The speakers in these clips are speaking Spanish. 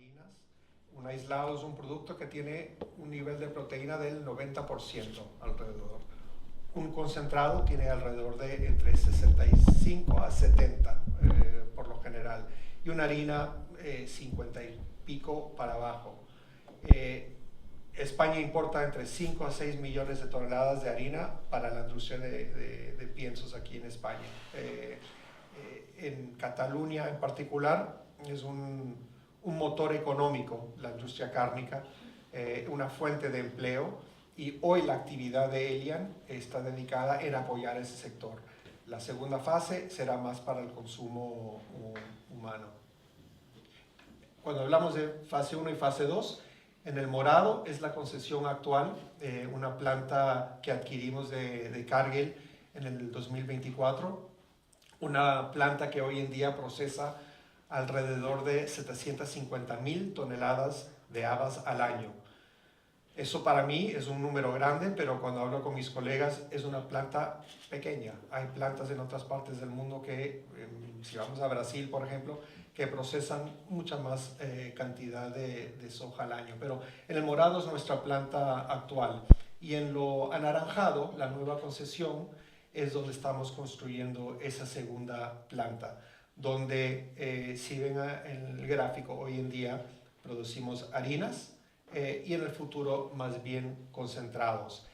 harinas. Un aislado es un producto que tiene un nivel de proteína del 90% alrededor. Un concentrado tiene alrededor de entre 65 a 70 por lo general. Y una harina 50 y pico para abajo. España importa entre 5 a 6 millones de toneladas de harina para la industria de piensos aquí en España. En Cataluña en particular es un motor económico, la industria cárnica, una fuente de empleo, y hoy la actividad de Elian está dedicada en apoyar ese sector. La segunda fase será más para el consumo humano. Cuando hablamos de fase 1 y fase 2, en el morado es la concesión actual, una planta que adquirimos de Cargill en el 2024, una planta que hoy en día procesa alrededor de 750,000 toneladas de habas al año. Eso para mí es un número grande, pero cuando hablo con mis colegas es una planta pequeña. Hay plantas en otras partes del mundo que, si vamos a Brasil, por ejemplo, que procesan mucha más cantidad de soja al año. Pero en el morado es nuestra planta actual. Y en lo anaranjado, la nueva concesión, es donde estamos construyendo esa segunda planta, donde, si ven en el gráfico, hoy en día producimos harinas, y en el futuro más bien concentrados.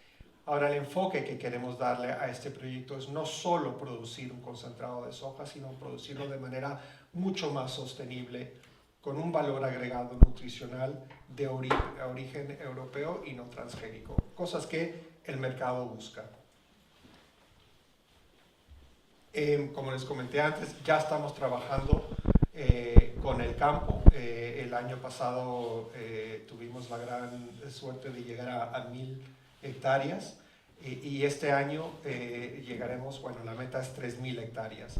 Ahora, el enfoque que queremos darle a este proyecto es no solo producir un concentrado de soja, sino producirlo de manera mucho más sostenible, con un valor agregado nutricional de origen europeo y no transgénico, cosas que el mercado busca. Como les comenté antes, ya estamos trabajando con el campo. El año pasado tuvimos la gran suerte de llegar a 1,000 hectáreas y este año llegaremos, bueno, la meta es 3,000 hectáreas.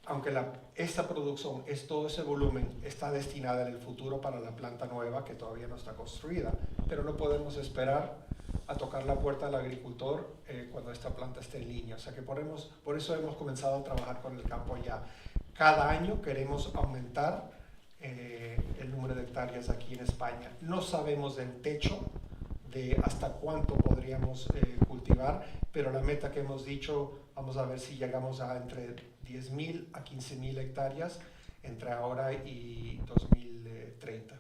Aunque esta producción, todo ese volumen, está destinada en el futuro para la planta nueva que todavía no está construida, pero no podemos esperar a tocar la puerta al agricultor cuando esta planta esté en línea. O sea que por eso hemos comenzado a trabajar con el campo ya. Cada año queremos aumentar el número de hectáreas aquí en España. No sabemos del techo de hasta cuánto podríamos cultivar, pero la meta que hemos dicho, vamos a ver si llegamos a entre 10,000 a 15,000 hectáreas entre ahora y 2030.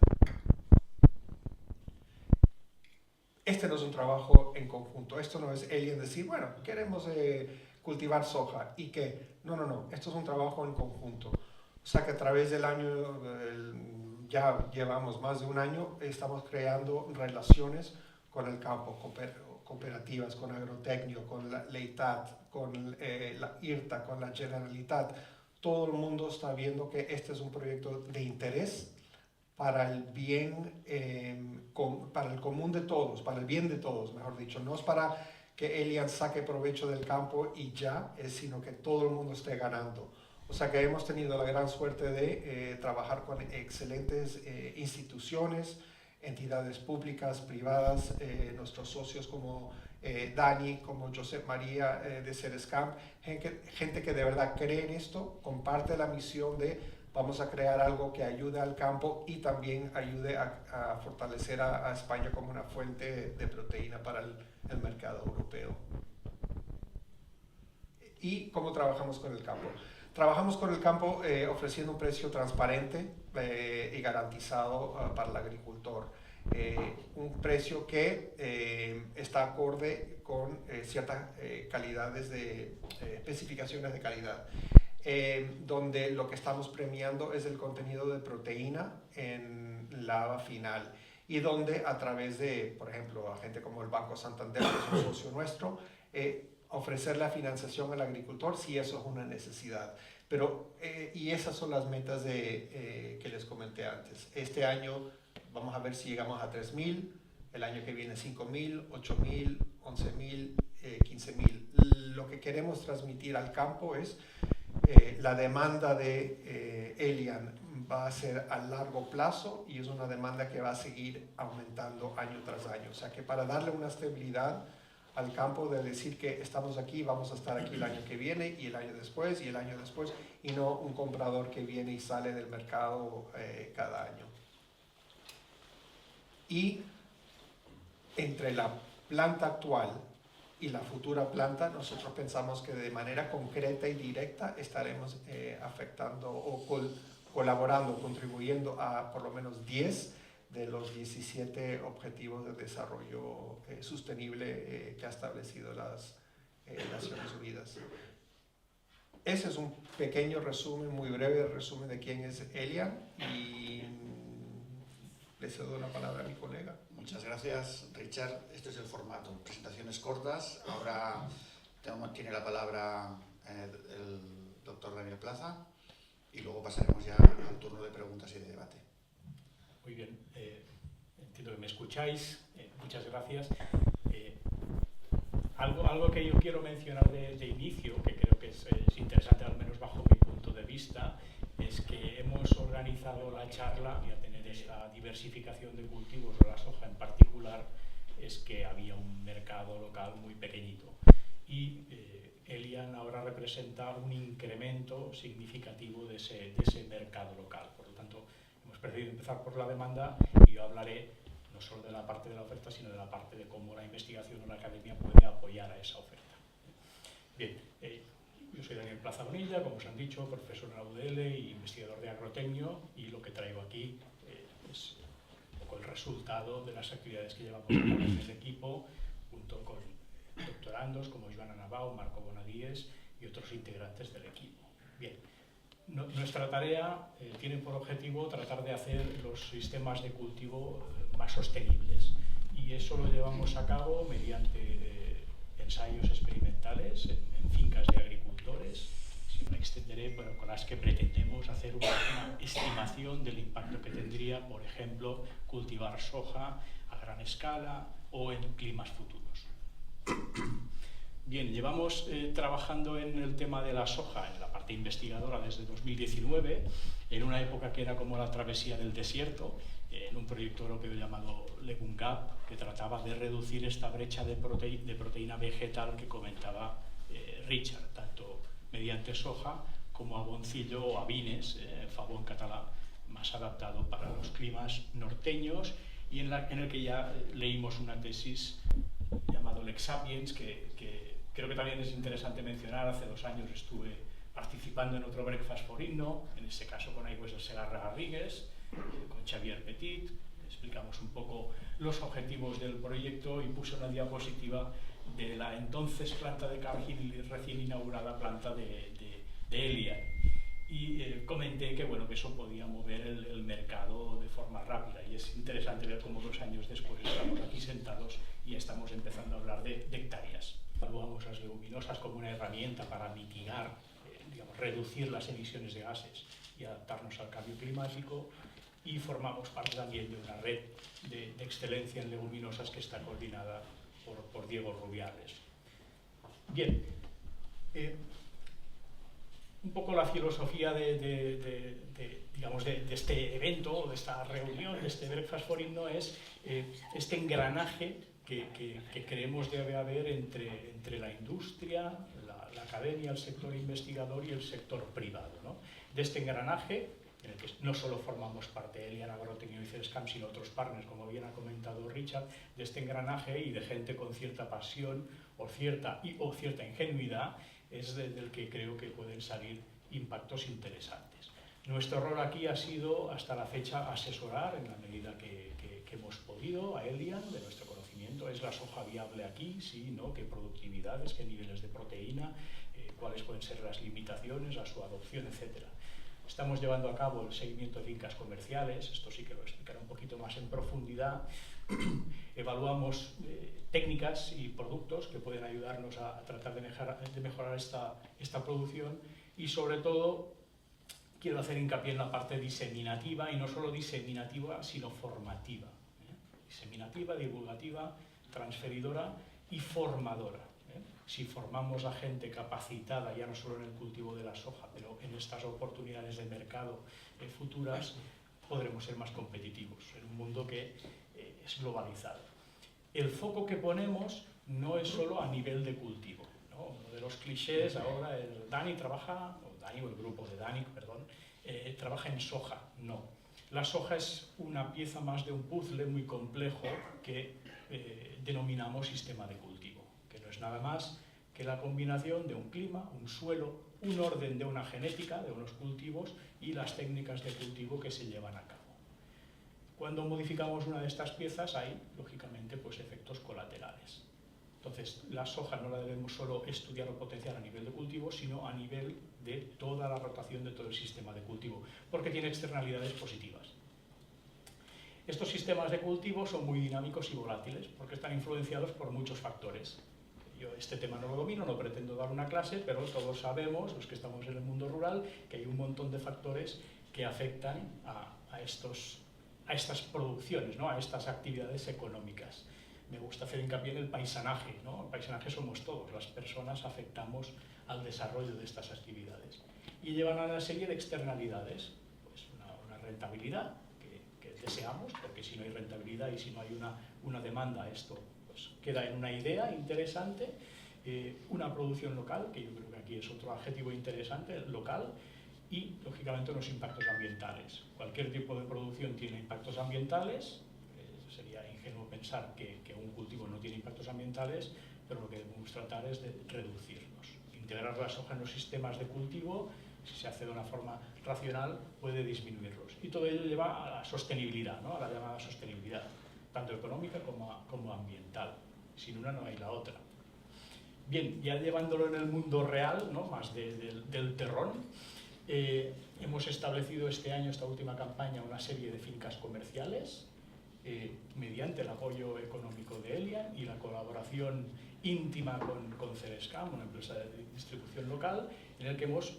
Este no es un trabajo en conjunto, esto no es Elian decir, bueno, queremos cultivar soja y que, no, esto es un trabajo en conjunto. O sea que a través del año, ya llevamos más de un año, estamos creando relaciones con el campo, cooperativas, con Agrotecnio, con la Leitat, con la IRTA, con la Generalitat. Todo el mundo está viendo que este es un proyecto de interés para el bien, para el común de todos, para el bien de todos, mejor dicho. No es para que Elian saque provecho del campo y ya, sino que todo el mundo esté ganando. O sea que hemos tenido la gran suerte de trabajar con excelentes instituciones, entidades públicas, privadas, nuestros socios como Dani, como Josep María de Cerescamp, gente que de verdad cree en esto, comparte la misión de vamos a crear algo que ayude al campo y también ayude a fortalecer a España como una fuente de proteína para el mercado europeo. ¿Y cómo trabajamos con el campo? Trabajamos con el campo ofreciendo un precio transparente y garantizado para el agricultor. Un precio que está acorde con ciertas calidades especificaciones de calidad. Donde lo que estamos premiando es el contenido de proteína en la haba final y donde a través de, por ejemplo, a gente como el Banco Santander, que es un socio nuestro, ofrecer la financiación al agricultor si eso es una necesidad. Pero, y esas son las metas que les comenté antes. Este año vamos a ver si llegamos a 3,000, el año que viene 5,000, 8,000, 11,000, 15,000. Lo que queremos transmitir al campo es la demanda de Elian va a ser a largo plazo y es una demanda que va a seguir aumentando año tras año. O sea que para darle una estabilidad al campo de decir que estamos aquí, vamos a estar aquí el año que viene y el año después y el año después, y no un comprador que viene y sale del mercado cada año. Y entre la planta actual y la futura planta, nosotros pensamos que de manera concreta y directa estaremos afectando o colaborando, contribuyendo a por lo menos 10 de los 17 objetivos de desarrollo sostenible que ha establecido las Naciones Unidas. Ese es un pequeño resumen, muy breve resumen de quién es Elian, y le cedo la palabra a mi colega. Muchas gracias, Richard. Este es el formato, presentaciones cortas. Ahora tiene la palabra el doctor Daniel Plaza y luego pasaremos ya al turno de preguntas y de debate. Muy bien, entiendo que me escucháis. Muchas gracias. Algo que yo quiero mencionar de inicio, que creo que es interesante, al menos bajo mi punto de vista, es que hemos organizado la charla y a tener esta diversificación de cultivos, o la soja en particular, es que había un mercado local muy pequeñito. Y Elian ahora representa un incremento significativo de ese mercado local. Por lo tanto, hemos preferido empezar por la demanda y yo hablaré no solo de la parte de la oferta, sino de la parte de cómo la investigación o la academia puede apoyar a esa oferta. Bien, yo soy Daniel Plaza Bonilla, como os han dicho, profesor en la UDL y investigador de agrotecnio, y lo que traigo aquí es un poco el resultado de las actividades que llevamos a cabo en el equipo, junto con doctorandos como Joana Navao, Marco Bonadíes y otros integrantes del equipo. Bien. Nuestra tarea tiene por objetivo tratar de hacer los sistemas de cultivo más sostenibles, y eso lo llevamos a cabo mediante ensayos experimentales en fincas de agricultores. Si me extenderé, pero con las que pretendemos hacer una estimación del impacto que tendría, por ejemplo, cultivar soja a gran escala o en climas futuros. Bien, llevamos trabajando en el tema de la soja, en la parte investigadora, desde 2019, en una época que era como la travesía del desierto, en un proyecto europeo llamado Legum Gap, que trataba de reducir esta brecha de proteína vegetal que comentaba Richard, tanto mediante soja como aboncillo o avines, favor en catalán, más adaptado para los climas norteños, y en el que ya leímos una tesis llamado Lex Sapiens, que creo que también es interesante mencionar. Hace 2 años estuve participando en otro Breakfast for Inno, en este caso con Aigües del Segarra Garrigues, con Xavier Petit. Explicamos un poco los objetivos del proyecto y puse una diapositiva de la entonces planta de Cargill, recién inaugurada planta de Elian. Y comenté que, bueno, que eso podía mover el mercado de forma rápida, y es interesante ver cómo 2 años después estamos aquí sentados y estamos empezando a hablar de hectáreas. Evaluamos las leguminosas como una herramienta para mitigar, reducir las emisiones de gases y adaptarnos al cambio climático, y formamos parte también de una red de excelencia en leguminosas que está coordinada por Diego Rubiales. Bien, un poco la filosofía de este evento, de esta reunión, de este Breakfast for Inno, es este engranaje que creemos debe haber entre la industria, la academia, el sector investigador y el sector privado, ¿no? De este engranaje, en el que no solo formamos parte de Elian, Agrotecnio y CESCAM, sino otros partners, como bien ha comentado Richard, de este engranaje y de gente con cierta pasión o cierta ingenuidad, es del que creo que pueden salir impactos interesantes. Nuestro rol aquí ha sido, hasta la fecha, asesorar en la medida que hemos podido a Elian de nuestro conocimiento. ¿Es la soja viable aquí? Sí, ¿no? ¿Qué productividades, qué niveles de proteína, cuáles pueden ser las limitaciones a su adopción, etcétera? Estamos llevando a cabo el seguimiento de fincas comerciales, esto sí que lo explicaré un poquito más en profundidad. Evaluamos técnicas y productos que pueden ayudarnos a tratar de mejorar esta producción, y sobre todo quiero hacer hincapié en la parte diseminativa, y no solo diseminativa, sino formativa. Diseminativa, divulgativa, transferidora y formadora. Si formamos a gente capacitada, ya no solo en el cultivo de la soja, pero en estas oportunidades de mercado futuras, podremos ser más competitivos en un mundo que es globalizado. El foco que ponemos no es solo a nivel de cultivo, ¿no? Uno de los clichés ahora es Dani o el grupo de Dani, perdón, trabaja en soja. No. La soja es una pieza más de un puzzle muy complejo que denominamos sistema de cultivo, que no es nada más que la combinación de un clima, un suelo, un orden de una genética, de unos cultivos y las técnicas de cultivo que se llevan a cabo. Cuando modificamos una de estas piezas hay, lógicamente, pues efectos colaterales. Entonces, la soja no la debemos solo estudiar o potenciar a nivel de cultivo, sino a nivel de toda la rotación de todo el sistema de cultivo, porque tiene externalidades positivas. Estos sistemas de cultivo son muy dinámicos y volátiles, porque están influenciados por muchos factores. Yo este tema no lo domino, no pretendo dar una clase, pero todos sabemos, los que estamos en el mundo rural, que hay un montón de factores que afectan a estas producciones, ¿no? A estas actividades económicas. Me gusta hacer hincapié en el paisanaje, ¿no? El paisanaje somos todos, las personas afectamos al desarrollo de estas actividades. Y llevan a una serie de externalidades, pues una rentabilidad que deseamos, porque si no hay rentabilidad y si no hay una demanda, esto pues queda en una idea interesante, una producción local, que yo creo que aquí es otro adjetivo interesante, local, y lógicamente unos impactos ambientales. Cualquier tipo de producción tiene impactos ambientales. Sería ingenuo pensar que un cultivo no tiene impactos ambientales, pero lo que debemos tratar es de reducirlos. Integrar la soja en los sistemas de cultivo, si se hace de una forma racional, puede disminuirlos. Y todo ello lleva a la sostenibilidad, ¿no? A la llamada sostenibilidad, tanto económica como ambiental. Sin una no hay la otra. Bien, ya llevándolo en el mundo real, ¿no? Más del terrón, hemos establecido este año, esta última campaña, una serie de fincas comerciales mediante el apoyo económico de Elian y la colaboración íntima con Cerescam, una empresa de distribución local, en el que hemos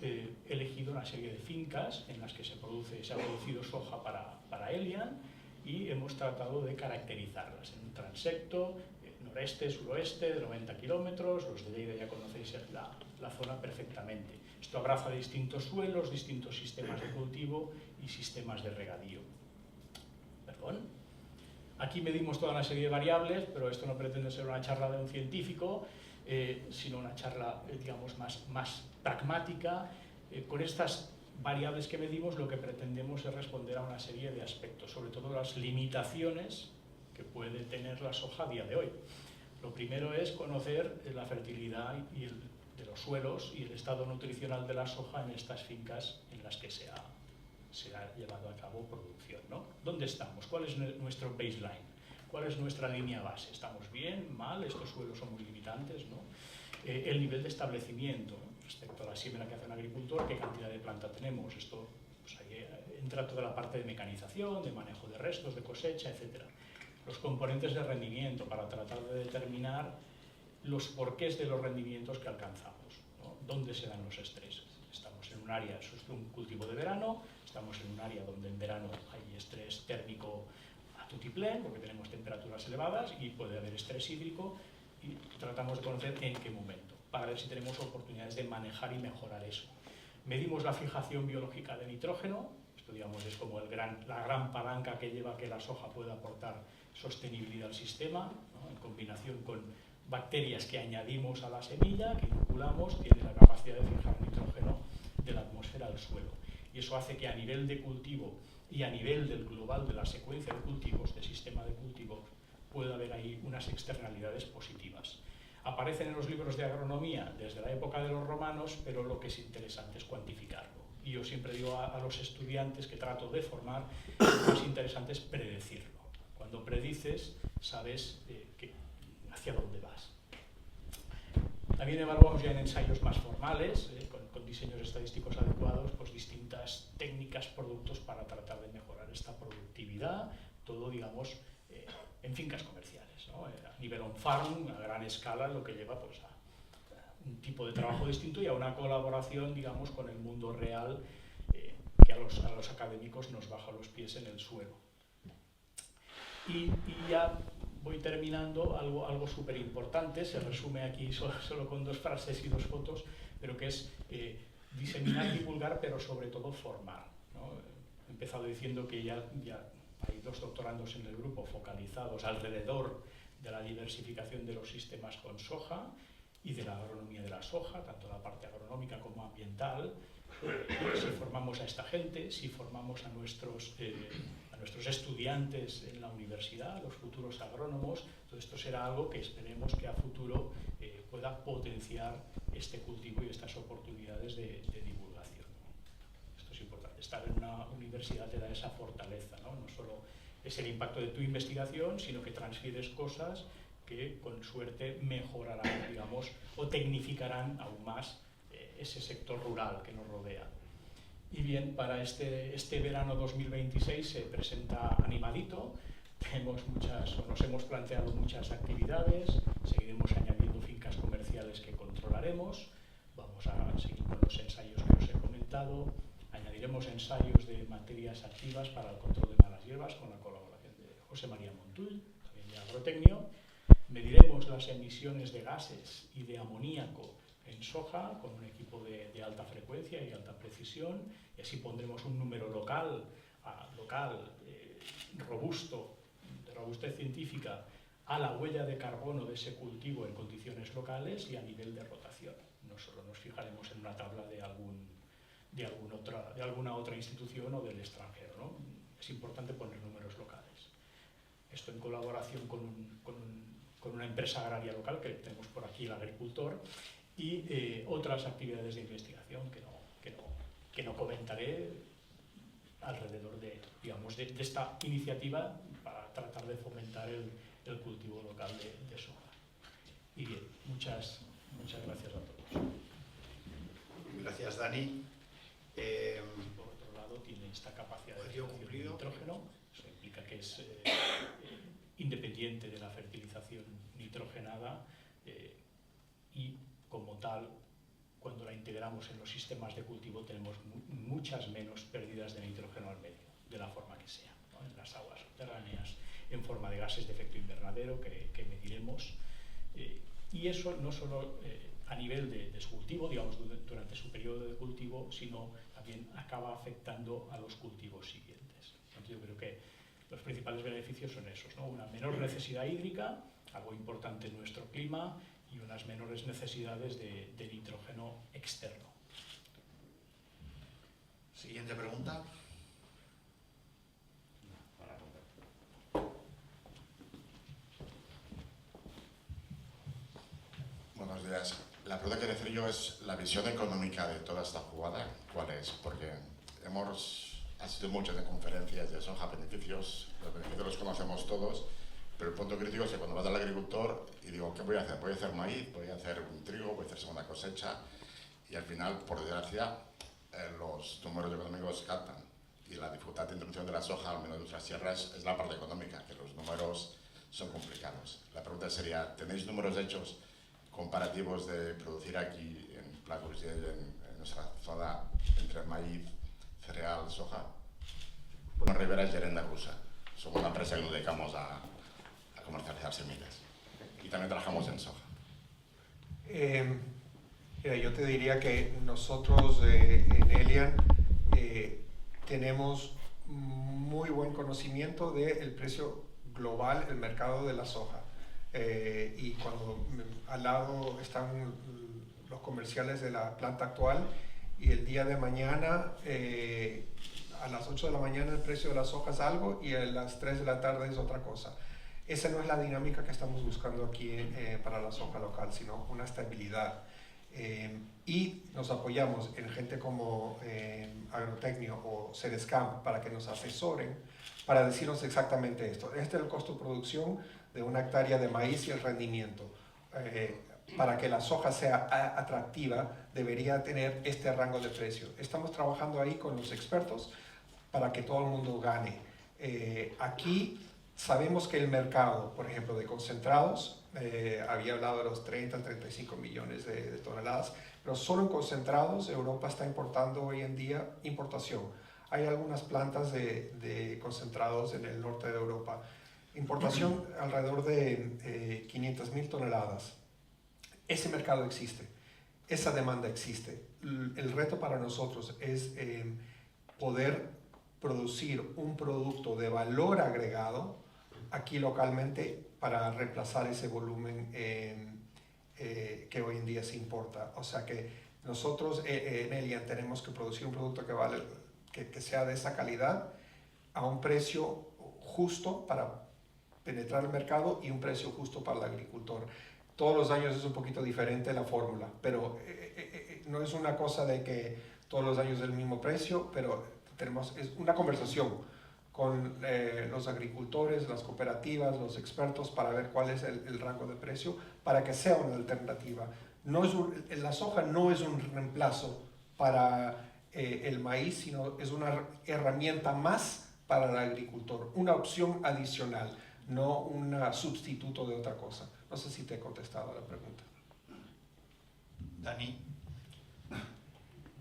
elegido una serie de fincas en las que se ha producido soja para Elian y hemos tratado de caracterizarlas en un transecto noreste, suroeste, de 90 kilómetros. Los de Lleida ya conocéis la zona perfectamente. Esto abraza distintos suelos, distintos sistemas de cultivo y sistemas de regadío. ¿Perdón? Aquí medimos toda una serie de variables, pero esto no pretende ser una charla de un científico, sino una charla, digamos, más pragmática. Con estas variables que medimos, lo que pretendemos es responder a una serie de aspectos, sobre todo las limitaciones que puede tener la soja a día de hoy. Lo primero es conocer la fertilidad de los suelos y el estado nutricional de la soja en estas fincas en las que se ha llevado a cabo producción, ¿no? ¿Dónde estamos? ¿Cuál es nuestro baseline? ¿Cuál es nuestra línea base? ¿Estamos bien? ¿Mal? ¿Estos suelos son muy limitantes? ¿No? El nivel de establecimiento, ¿no? Respecto a la siembra que hace un agricultor, ¿qué cantidad de planta tenemos? Esto pues, ahí entra toda la parte de mecanización, de manejo de restos, de cosecha, etc. Los componentes de rendimiento para tratar de determinar los porqués de los rendimientos que alcanzamos, ¿no? ¿Dónde se dan los estreses? Estamos en un área, eso es un cultivo de verano, estamos en un área donde en verano hay estrés térmico a tutiplén, porque tenemos temperaturas elevadas y puede haber estrés hídrico, y tratamos de conocer en qué momento, para ver si tenemos oportunidades de manejar y mejorar eso. Medimos la fijación biológica de nitrógeno, esto digamos es como la gran palanca que lleva a que la soja pueda aportar sostenibilidad al sistema, ¿no? En combinación con bacterias que añadimos a la semilla, que inoculamos, tiene la capacidad de fijar nitrógeno de la atmósfera al suelo. Y eso hace que a nivel de cultivo y a nivel del global de la secuencia de cultivos, del sistema de cultivo, pueda haber ahí unas externalidades positivas. Aparecen en los libros de agronomía desde la época de los romanos, pero lo que es interesante es cuantificarlo. Y yo siempre digo a los estudiantes que trato de formar, lo más interesante es predecirlo. Cuando predices, sabes hacia dónde vas. También evaluamos ya en ensayos más formales, con diseños estadísticos adecuados, pues distintas técnicas, productos para tratar de mejorar esta productividad, todo, digamos, en fincas comerciales, ¿no? A nivel on-farm, a gran escala, lo que lleva pues, a un tipo de trabajo distinto y a una colaboración, digamos, con el mundo real que a los académicos nos baja los pies en el suelo. Y ya voy terminando, algo súper importante, se resume aquí solo con 2 frases y 2 fotos, pero que es diseminar, divulgar, pero sobre todo formar, ¿no? He empezado diciendo que ya hay 2 doctorandos en el grupo focalizados alrededor de la diversificación de los sistemas con soja, y de la agronomía de la soja, tanto la parte agronómica como ambiental. Si formamos a esta gente, si formamos a nuestros estudiantes en la universidad, los futuros agrónomos, todo esto será algo que esperemos que a futuro pueda potenciar este cultivo y estas oportunidades de divulgación. Esto es importante. Estar en una universidad te da esa fortaleza, ¿no? No solo es el impacto de tu investigación, sino que transfieres cosas que con suerte mejorarán, digamos, o tecnificarán aún más ese sector rural que nos rodea. Y bien, para este verano 2026 se presenta animadito. Nos hemos planteado muchas actividades, seguiremos añadiendo fincas comerciales que controlaremos, vamos a seguir con los ensayos que os he comentado, añadiremos ensayos de materias activas para el control de malas hierbas con la colaboración de José María Montull, también de Agrotecnio, mediremos las emisiones de gases y de amoníaco en soja con un equipo de alta frecuencia y alta precisión, y así pondremos un número local robusto, de robustez científica, a la huella de carbono de ese cultivo en condiciones locales y a nivel de rotación. No solo nos fijaremos en una tabla de alguna otra institución o del extranjero, ¿no? Es importante poner números locales. Esto en colaboración con una empresa agraria local que tenemos por aquí, el agricultor, y otras actividades de investigación que no comentaré alrededor de esta iniciativa para tratar de fomentar el cultivo local de soja. Y bien, muchas gracias a todos. Gracias, Dani. Por otro lado, tiene esta capacidad de fijación de nitrógeno, eso implica que es independiente de la fertilización nitrogenada y como tal, cuando la integramos en los sistemas de cultivo tenemos muchas menos pérdidas de nitrógeno al medio, de la forma que sea, ¿no? En las aguas subterráneas, en forma de gases de efecto invernadero que mediremos, y eso no solo a nivel de su cultivo, digamos, durante su periodo de cultivo, sino también acaba afectando a los cultivos siguientes. Entonces, yo creo que los principales beneficios son esos, ¿no? Una menor necesidad hídrica, algo importante en nuestro clima, y unas menores necesidades de nitrógeno externo. Siguiente pregunta. Buenos días. La pregunta que quiero hacer yo es la visión económica de toda esta jugada. ¿Cuál es? Porque hemos asistido muchas de conferencias de soja, beneficios. Los beneficios los conocemos todos. Pero el punto crítico es que cuando vas al agricultor y digo, ¿qué voy a hacer? Voy a hacer maíz, voy a hacer un trigo, voy a hacer segunda cosecha, y al final, por desgracia, los números económicos captan. Y la dificultad de introducción de la soja, al menos en nuestras tierras, es la parte económica, que los números son complicados. La pregunta sería, ¿tenéis números hechos comparativos de producir aquí en Plagus y en nuestra zona entre maíz, cereal, soja? Bueno, Rivera es Gerenda Rusa. Somos una empresa que nos dedicamos a comercializar semillas y también trabajamos en soja. Mira, yo te diría que nosotros en Elian tenemos muy buen conocimiento del precio global, el mercado de la soja. Y cuando al lado están los comerciales de la planta actual, y el día de mañana a las 8 de la mañana el precio de la soja es algo y a las 3 de la tarde es otra cosa. Esa no es la dinámica que estamos buscando aquí para la soja local, sino una estabilidad. Y nos apoyamos en gente como Agrotecnio o Cedescam para que nos asesoren, para decirnos exactamente esto. Este es el costo de producción de una hectárea de maíz y el rendimiento. Para que la soja sea atractiva, debería tener este rango de precio. Estamos trabajando ahí con los expertos para que todo el mundo gane. Aquí sabemos que el mercado, por ejemplo, de concentrados, había hablado de los 30, 35 millones de toneladas, pero solo en concentrados Europa está importando hoy en día importación. Hay algunas plantas de concentrados en el norte de Europa. Importación alrededor de 500.000 toneladas. Ese mercado existe, esa demanda existe. El reto para nosotros es poder producir un producto de valor agregado aquí localmente para reemplazar ese volumen que hoy en día se importa. O sea que nosotros en Elian tenemos que producir un producto que sea de esa calidad a un precio justo para penetrar el mercado y un precio justo para el agricultor. Todos los años es un poquito diferente la fórmula, pero no es una cosa de que todos los años es el mismo precio, pero es una conversación con los agricultores, las cooperativas, los expertos para ver cuál es el rango de precio para que sea una alternativa. La soja no es un reemplazo para el maíz, sino es una herramienta más para el agricultor, una opción adicional, no un sustituto de otra cosa. No sé si te he contestado a la pregunta. Dani,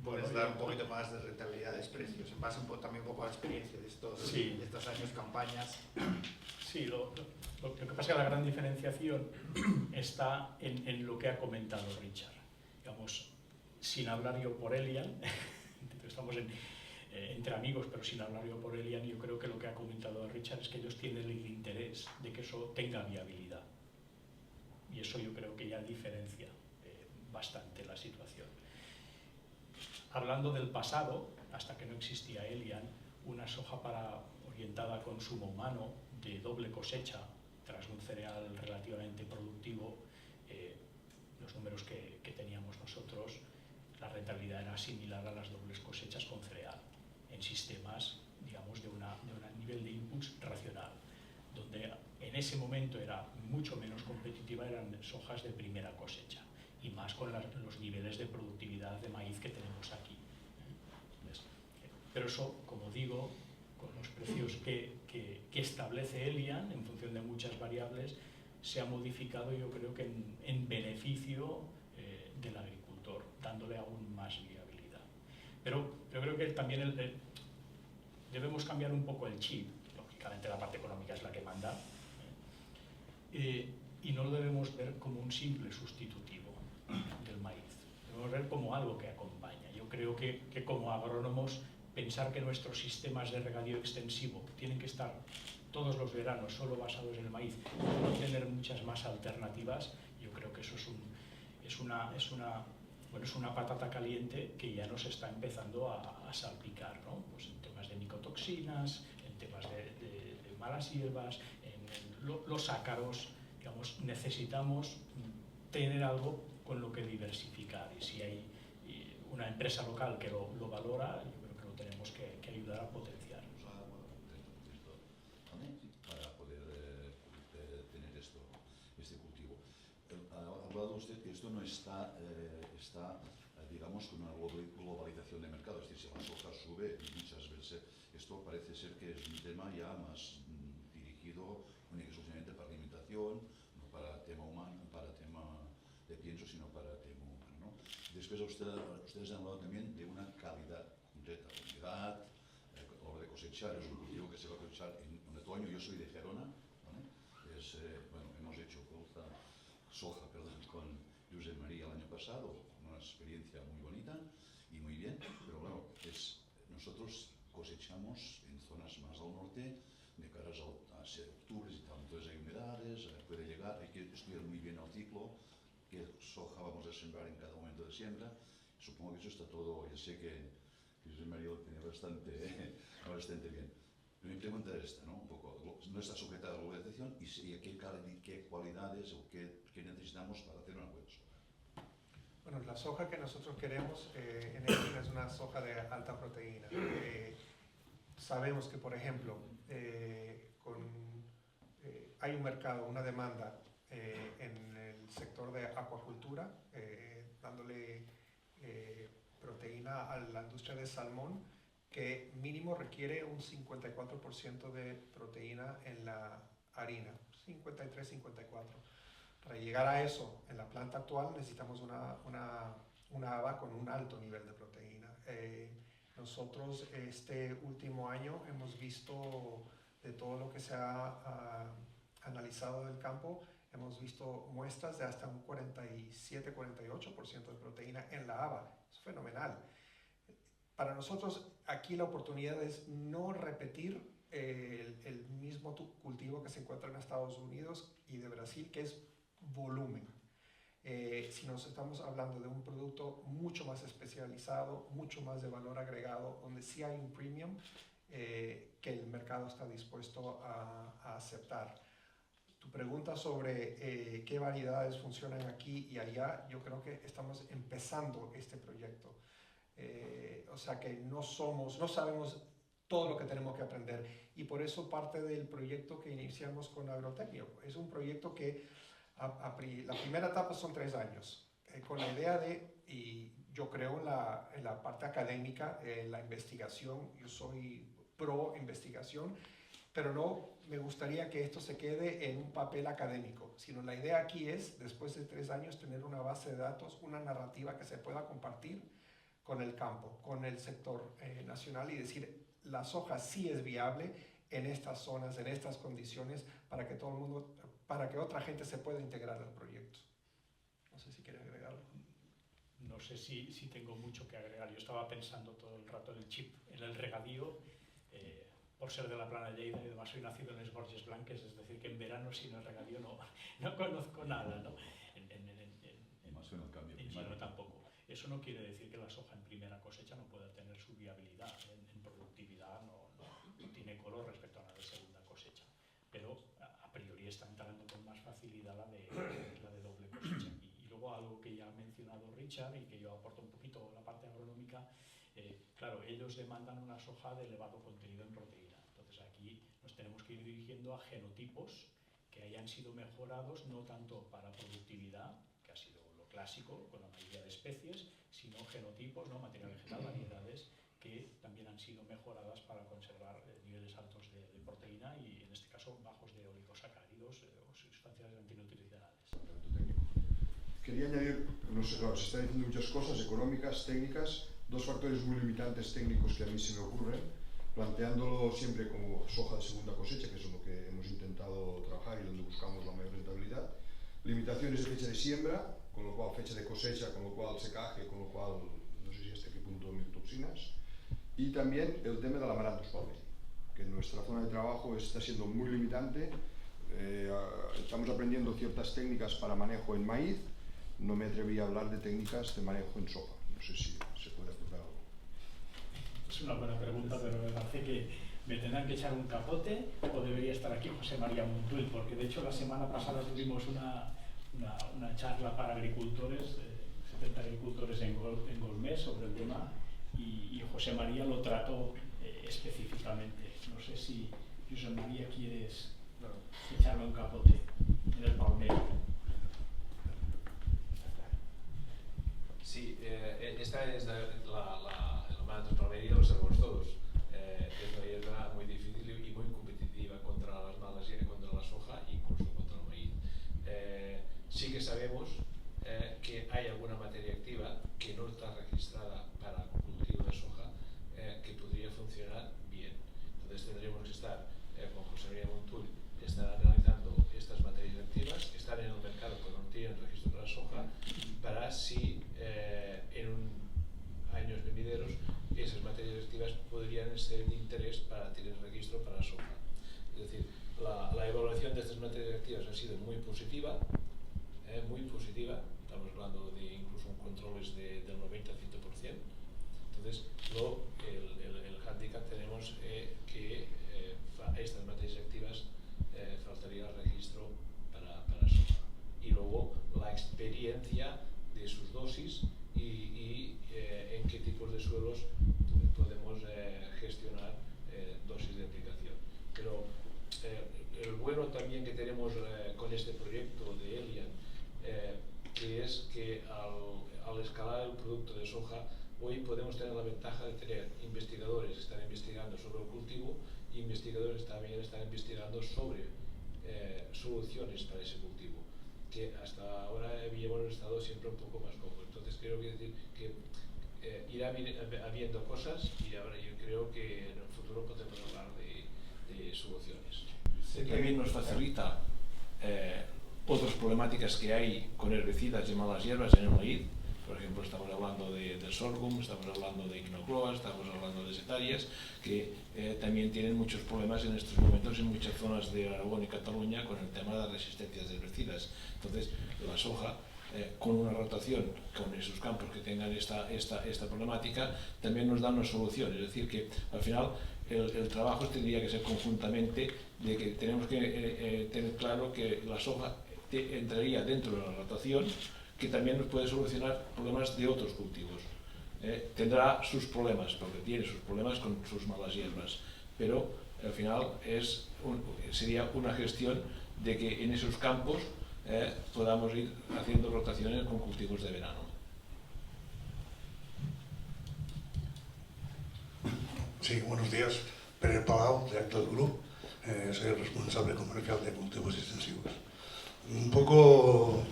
Bueno, ¿puedes dar un poquito más de rentabilidad de precios? En base también un poco a la experiencia de estos años, campañas. Sí, lo que pasa es que la gran diferenciación está en lo que ha comentado Richard. Digamos, sin hablar yo por Elian, estamos entre amigos, pero sin hablar yo por Elian, yo creo que lo que ha comentado Richard es que ellos tienen el interés de que eso tenga viabilidad. Y eso yo creo que ya diferencia bastante la situación. Hablando del pasado, hasta que no existía Elian, una soja orientada a consumo humano de doble cosecha tras un cereal relativamente productivo, los números que teníamos nosotros, la rentabilidad era similar a las dobles cosechas con cereal, en sistemas, digamos, de un nivel de inputs racional, donde en ese momento era mucho menos competitiva, eran sojas de primera cosecha, y más con los niveles de productividad de maíz que tenemos aquí. Pero eso, como digo, con los precios que establece Elian, en función de muchas variables, se ha modificado, yo creo que en beneficio del agricultor, dándole aún más viabilidad. Pero yo creo que también debemos cambiar un poco el chip. Lógicamente la parte económica es la que manda, y no lo debemos ver como un simple sustitutivo del maíz, debemos ver como algo que acompaña. Yo creo que como agrónomos, pensar que nuestros sistemas de regadío extensivo tienen que estar todos los veranos solo basados en el maíz y no tener muchas más alternativas, yo creo que eso es una patata caliente que ya nos está empezando a salpicar, ¿no? Pues en temas de micotoxinas, en temas de malas hierbas, en los ácaros, digamos, necesitamos tener algo con lo que diversificar, y si hay una empresa local que lo valora, yo creo que lo tenemos que ayudar a potenciar. Para poder tener este cultivo. Ha hablado usted que esto no está, digamos, con una globalización de mercado, es decir, si la soja sube, muchas veces esto parece ser que es un tema ya más dirigido únicamente y exclusivamente para alimentación, no para tema humano, para tema de pienso, sino para tema humano, ¿no? Después ustedes han hablado también de una calidad concreta, humedad, a la hora de cosechar, es un cultivo que se va a cosechar en otoño. Yo soy de Gerona, ¿vale? Bueno, hemos hecho soja con Josep María el año pasado, una experiencia muy bonita y muy bien, pero bueno, nosotros cosechamos en zonas más al norte, de caras a octubre y tal, entonces hay humedades, puede llegar, hay que estudiar muy bien el ciclo, qué soja vamos a sembrar en cada momento de siembra. Supongo que eso está todo, yo sé que José María lo tiene bastante bien. Pero mi pregunta es esta, ¿no? Un poco, no está sujeta a la globalización y qué cualidades o qué necesitamos para hacer una buena soja. Bueno, la soja que nosotros queremos en Elian es una soja de alta proteína. Sabemos que, por ejemplo, hay un mercado, una demanda en el sector de acuacultura, dándole proteína a la industria de salmón, que mínimo requiere un 54% de proteína en la harina, 53-54%. Para llegar a eso, en la planta actual necesitamos una haba con un alto nivel de proteína. Nosotros este último año hemos visto, de todo lo que se ha analizado del campo, hemos visto muestras de hasta un 47-48% de proteína en la haba. Es fenomenal. Para nosotros aquí la oportunidad es no repetir el mismo cultivo que se encuentra en Estados Unidos y de Brasil, que es volumen. si nos estamos hablando de un producto mucho más especializado, mucho más de valor agregado, donde sí hay un premium que el mercado está dispuesto a aceptar. Tu pregunta sobre qué variedades funcionan aquí y allá, yo creo que estamos empezando este proyecto. O sea que no sabemos todo lo que tenemos que aprender, y por eso parte del proyecto que iniciamos con Agrotecnia es un proyecto que la primera etapa son 3 años, con la idea y yo creo en la parte académica, la investigación. Yo soy pro investigación, pero no me gustaría que esto se quede en un papel académico, sino la idea aquí es, después de 3 años, tener una base de datos, una narrativa que se pueda compartir con el campo, con el sector nacional, y decir, la soja sí es viable en estas zonas, en estas condiciones, para que todo el mundo, para que otra gente se pueda integrar al proyecto. No sé si quieres agregarlo. No sé si tengo mucho que agregar. Yo estaba pensando todo el rato en el chip, en el regadío, por ser de la Plana de Lleida, y además soy nacido en les Borges Blanques, es decir, que en verano sin el regadío no conozco nada, ¿no? Más en el cambio en primario. Girona tampoco. Eso no quiere decir que la soja en primera cosecha no pueda tener su viabilidad. En productividad no tiene color respecto a la de segunda cosecha, pero a priori está entrando con más facilidad la de doble cosecha. Y luego algo que ya ha mencionado Richard y que yo aporto un poquito la parte agronómica, claro, ellos demandan una soja de elevado contenido en proteína. Entonces aquí nos tenemos que ir dirigiendo a genotipos que hayan sido mejorados no tanto para productividad, que ha sido lo clásico con la mayoría de especies, sino genotipos, ¿no? Material vegetal, variedades que también han sido mejoradas para conservar niveles altos de proteína y en este caso bajos de oligosacáridos o sustancias antinutricionales. Quería añadir, no sé, claro, se están diciendo muchas cosas económicas, técnicas, 2 factores muy limitantes técnicos que a mí se me ocurren, planteándolo siempre como soja de segunda cosecha, que es lo que hemos intentado trabajar y donde buscamos la mayor rentabilidad. Limitaciones de fecha de siembra, con lo cual fecha de cosecha, con lo cual secaje, con lo cual no sé si hasta qué punto micotoxinas. Y también el tema del Amaranthus palmeri, que en nuestra zona de trabajo está siendo muy limitante. Estamos aprendiendo ciertas técnicas para manejo en maíz. No me atreví a hablar de técnicas de manejo en soja. No sé si se puede aportar algo. Es una buena pregunta, pero me parece que me tendrán que echar un capote o debería estar aquí José María Montuil, porque de hecho la semana pasada tuvimos una charla para agricultores, 70 agricultores en Golmés sobre el tema, y José María lo trató específicamente. No sé si José María quieres echarle un capote en el palmero. Sí, esta es el Amaranthus palmeri, lo sabemos todos. Es una hierba muy difícil y muy competitiva contra las malas, contra la soja e incluso contra el maíz. Sí que sabemos que hay alguna materia activa que no está registrada para cultivo de soja que podría funcionar bien. Entonces tendríamos que estar con José María Montull, estar analizando estas materias activas que están en el mercado pero no tienen registro para soja, para si en años venideros esas materias activas podrían ser de interés para tener registro para soja. Es decir, la evaluación de estas materias activas ha sido muy positiva, estamos hablando de incluso controles del 90 al 100%. Entonces, el handicap tenemos que estas materias activas faltaría el registro para soja. Y luego la experiencia de sus dosis y en qué tipos de suelos podemos gestionar dosis de aplicación. Pero el bueno también que tenemos con este proyecto de Elian, que es que al escalar el producto de soja, hoy podemos tener la ventaja de tener investigadores que están investigando sobre el cultivo y investigadores también están investigando sobre soluciones para ese cultivo, que hasta ahora habíamos estado siempre un poco más cómodos. Entonces creo que irá habiendo cosas y ahora yo creo que en el futuro podemos hablar de soluciones. También nos facilita otras problemáticas que hay con herbicidas y malas hierbas en el maíz. Por ejemplo, estamos hablando del sorghum, estamos hablando de quinocloa, estamos hablando de setarias, que también tienen muchos problemas en estos momentos en muchas zonas de Aragón y Cataluña con el tema de las resistencias de herbicidas. Entonces, la soja con una rotación, con esos campos que tengan esta problemática, también nos dan una solución. Es decir, que al final el trabajo tendría que ser conjuntamente, de que tenemos que tener claro que la soja entraría dentro de la rotación, que también nos puede solucionar problemas de otros cultivos. Tendrá sus problemas, porque tiene sus problemas con sus malas hierbas, pero al final sería una gestión de que en esos campos podamos ir haciendo rotaciones con cultivos de verano. Sí, buenos días. Pere Palau, de Actos Group. Soy el responsable comercial de cultivos extensivos. Un poco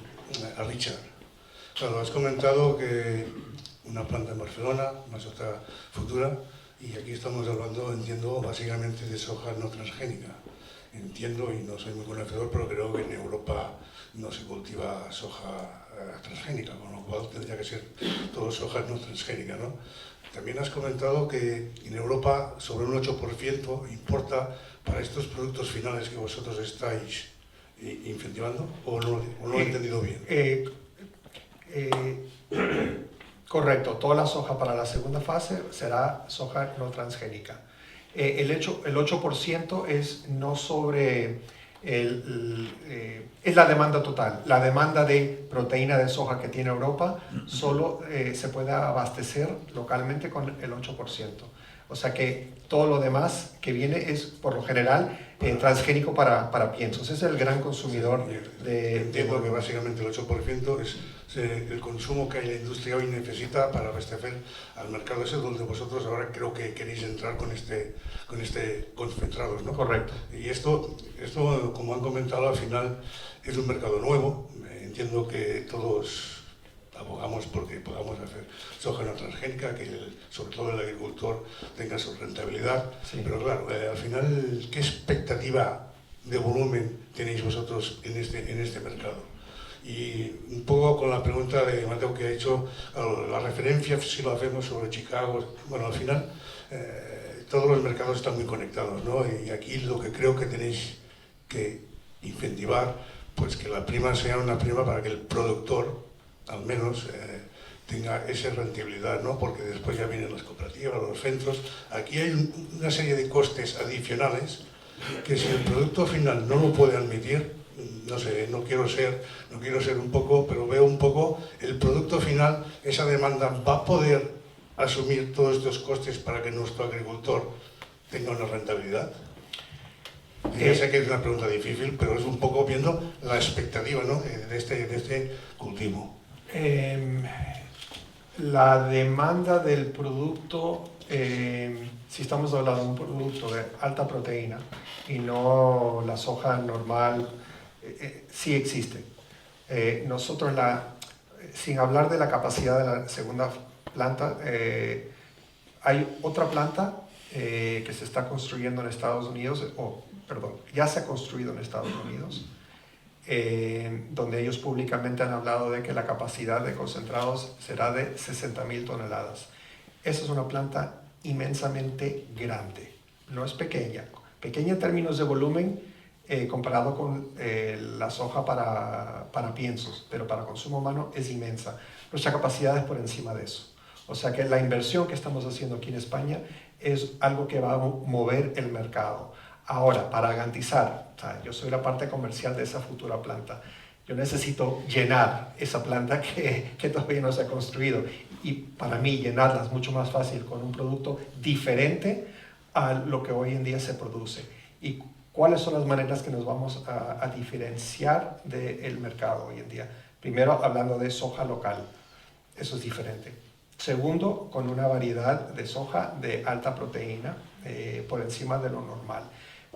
a Richard. Claro, has comentado que una planta en Barcelona, más otra futura, y aquí estamos hablando, entiendo, básicamente de soja no transgénica. Entiendo, y no soy muy conocedor, pero creo que en Europa no se cultiva soja transgénica, con lo cual tendría que ser todo soja no transgénica, ¿no? También has comentado que en Europa sobre un 8% importa para estos productos finales que vosotros estáis incentivando, ¿o no lo he entendido bien? Correcto, toda la soja para la segunda fase será soja no transgénica. El 8% es no sobre es la demanda total. La demanda de proteína de soja que tiene Europa solo se puede abastecer localmente con el 8%. O sea que todo lo demás que viene es, por lo general, transgénico para piensos. Es el gran consumidor de... Entiendo que básicamente el 8% es el consumo que la industria hoy necesita para abastecer al mercado ese donde vosotros ahora creo que queréis entrar con este concentrados, ¿no? Correcto. Y esto, como han comentado, al final es un mercado nuevo. Entiendo que todos abogamos porque podamos hacer soja no transgénica, que sobre todo el agricultor tenga su rentabilidad. Sí. Pero claro, al final, ¿qué expectativa de volumen tenéis vosotros en este mercado? Y un poco con la pregunta de Mateo que ha hecho, la referencia, si lo hacemos sobre Chicago, bueno, al final todos los mercados están muy conectados, ¿no? Y aquí lo que creo que tenéis que incentivar, pues que la prima sea una prima para que el productor, al menos, tenga esa rentabilidad, ¿no? Porque después ya vienen las cooperativas, los centros. Aquí hay una serie de costes adicionales que si el producto final no lo puede admitir, no sé, no quiero ser un poco, pero veo un poco el producto final, esa demanda va a poder asumir todos estos costes para que nuestro agricultor tenga una rentabilidad. Ya sé que es una pregunta difícil, pero es un poco viendo la expectativa, ¿no? de este cultivo. La demanda del producto, si estamos hablando de un producto de alta proteína y no la soja normal, sí existe. Nosotros, sin hablar de la capacidad de la segunda planta, hay otra planta que se está construyendo en Estados Unidos, ya se ha construido en Estados Unidos, donde ellos públicamente han hablado de que la capacidad de concentrados será de 60.000 toneladas. Esa es una planta inmensamente grande, no es pequeña en términos de volumen comparado con la soja para piensos, pero para consumo humano es inmensa. Nuestra capacidad es por encima de eso. O sea que la inversión que estamos haciendo aquí en España es algo que va a mover el mercado. Ahora, para garantizar, o sea, yo soy la parte comercial de esa futura planta, yo necesito llenar esa planta que todavía no se ha construido. Y para mí llenarla es mucho más fácil con un producto diferente a lo que hoy en día se produce. ¿Y cuáles son las maneras que nos vamos a diferenciar del mercado hoy en día? Primero, hablando de soja local. Eso es diferente. Segundo, con una variedad de soja de alta proteína por encima de lo normal.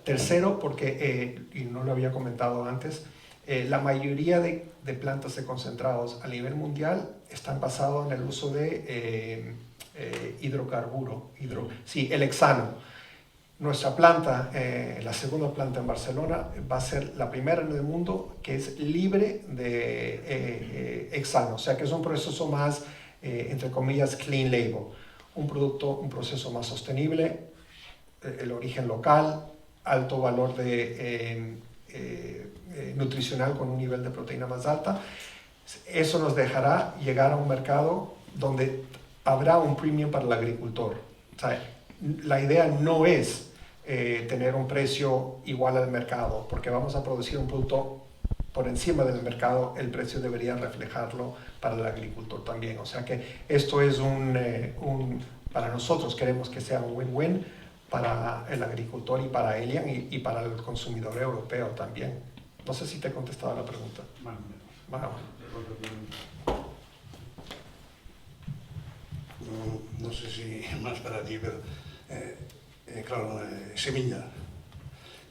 Tercero, porque, y no lo había comentado antes, la mayoría de plantas de concentrados a nivel mundial están basados en el uso de hidrocarburo, el hexano. Nuestra planta, la segunda planta en Barcelona, va a ser la primera en el mundo que es libre de hexano, o sea que es un proceso más, entre comillas, clean label, un proceso más sostenible, el origen local, alto valor nutricional con un nivel de proteína más alta. Eso nos dejará llegar a un mercado donde habrá un premium para el agricultor. O sea, la idea no es tener un precio igual al mercado, porque vamos a producir un producto por encima del mercado, el precio debería reflejarlo para el agricultor también. O sea que esto es para nosotros queremos que sea un win-win para el agricultor y para Elian y para el consumidor europeo también. No sé si te he contestado la pregunta. No sé si más para ti, pero claro, semilla.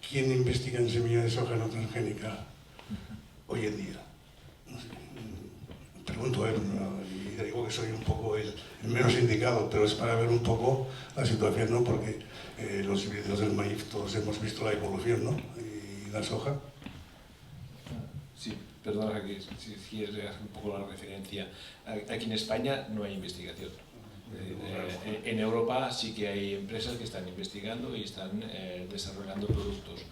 ¿Quién investiga en semilla de soja no transgénica hoy en día? No sé, pregunto a él, ¿no? Y digo que soy un poco el menos indicado, pero es para ver un poco la situación, ¿no? Porque los híbridos del maíz todos hemos visto la evolución, ¿no? Y la soja. Sí, perdona que si quieres un poco la referencia. Aquí en España no hay investigación. En Europa sí que hay empresas que están investigando y están desarrollando productos.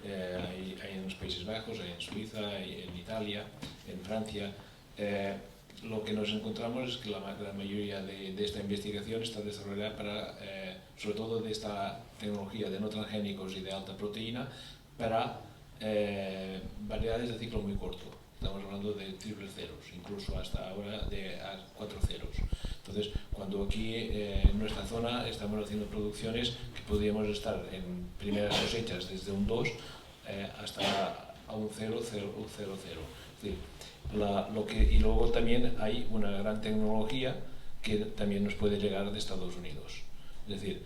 Hay en los Países Bajos, hay en Suiza, hay en Italia, en Francia. Lo que nos encontramos es que la mayoría de esta investigación está desarrollada para, sobre todo de esta tecnología de no transgénicos y de alta proteína, para variedades de ciclo muy corto. Estamos hablando de triple ceros, incluso hasta ahora de 4 ceros. Entonces, cuando aquí en nuestra zona estamos haciendo producciones que podríamos estar en primeras cosechas desde un 2 hasta a un 0, 0, 0, 0. Es decir, y luego también hay una gran tecnología que también nos puede llegar de Estados Unidos. Es decir,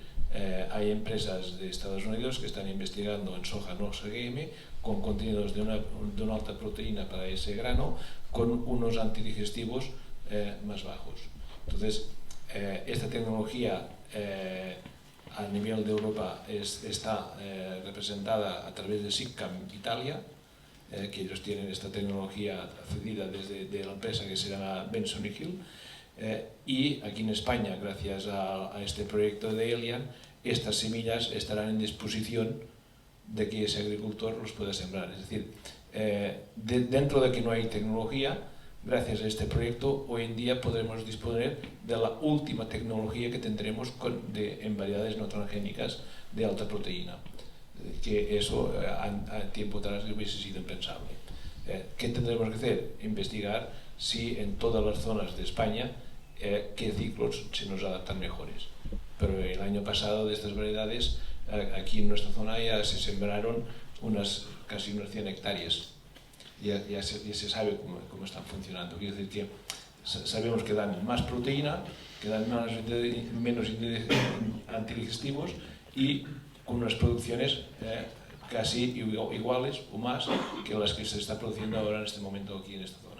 hay empresas de Estados Unidos que están investigando en soja no OGM con contenidos de una alta proteína para ese grano, con unos antidigestivos más bajos. Entonces, esta tecnología a nivel de Europa está representada a través de SICCAM Italia, que ellos tienen esta tecnología cedida desde la empresa que se llama Benson y Hill, y aquí en España, gracias a este proyecto de Elian, estas semillas estarán en disposición de que ese agricultor los pueda sembrar. Es decir, dentro de que no hay tecnología, gracias a este proyecto, hoy en día podremos disponer de la última tecnología que tendremos en variedades no transgénicas de alta proteína, que eso a tiempo atrás hubiese sido impensable. ¿Qué tendremos que hacer? Investigar si en todas las zonas de España qué ciclos se nos adaptan mejores. Pero el año pasado de estas variedades, aquí en nuestra zona ya se sembraron casi unas 100 hectáreas. Ya se sabe cómo están funcionando. Quiere decir que sabemos que dan más proteína, que dan menos antidigestivos y con unas producciones casi iguales o más que las que se está produciendo ahora en este momento aquí en esta zona.